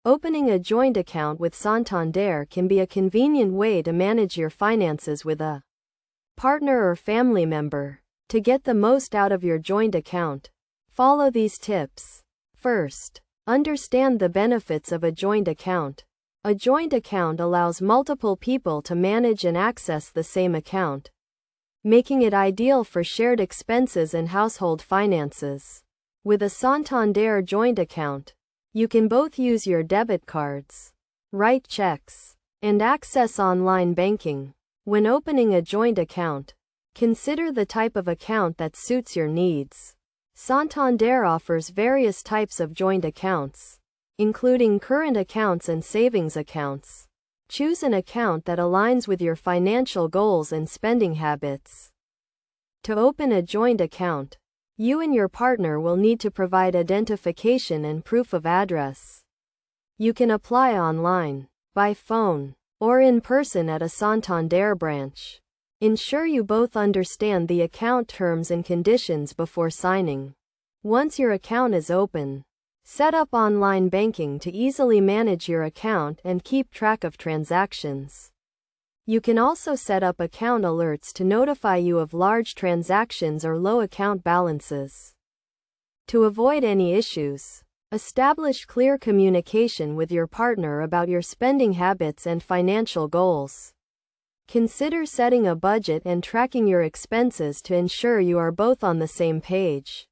Opening a joint account with Santander can be a convenient way to manage your finances with a partner or family member. To get the most out of your joint account, follow these tips. First, understand the benefits of a joint account. A joint account allows multiple people to manage and access the same account, making it ideal for shared expenses and household finances. With a Santander joint account, you can both use your debit cards, write checks, and access online banking. When opening a joint account, consider the type of account that suits your needs. Santander offers various types of joint accounts, including current accounts and savings accounts. Choose an account that aligns with your financial goals and spending habits. To open a joint account, you and your partner will need to provide identification and proof of address. You can apply online, by phone, or in person at a Santander branch. Ensure you both understand the account terms and conditions before signing. Once your account is open, set up online banking to easily manage your account and keep track of transactions. You can also set up account alerts to notify you of large transactions or low account balances. To avoid any issues, establish clear communication with your partner about your spending habits and financial goals. Consider setting a budget and tracking your expenses to ensure you are both on the same page.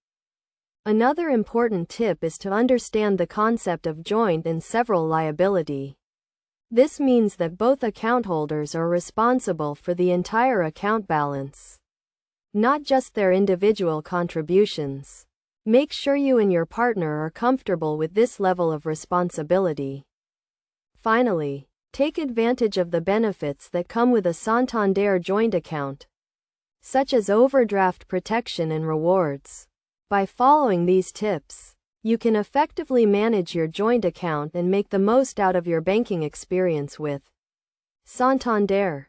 Another important tip is to understand the concept of joint and several liability. This means that both account holders are responsible for the entire account balance, not just their individual contributions. Make sure you and your partner are comfortable with this level of responsibility. Finally, take advantage of the benefits that come with a Santander joint account, such as overdraft protection and rewards. By following these tips, you can effectively manage your joint account and make the most out of your banking experience with Santander.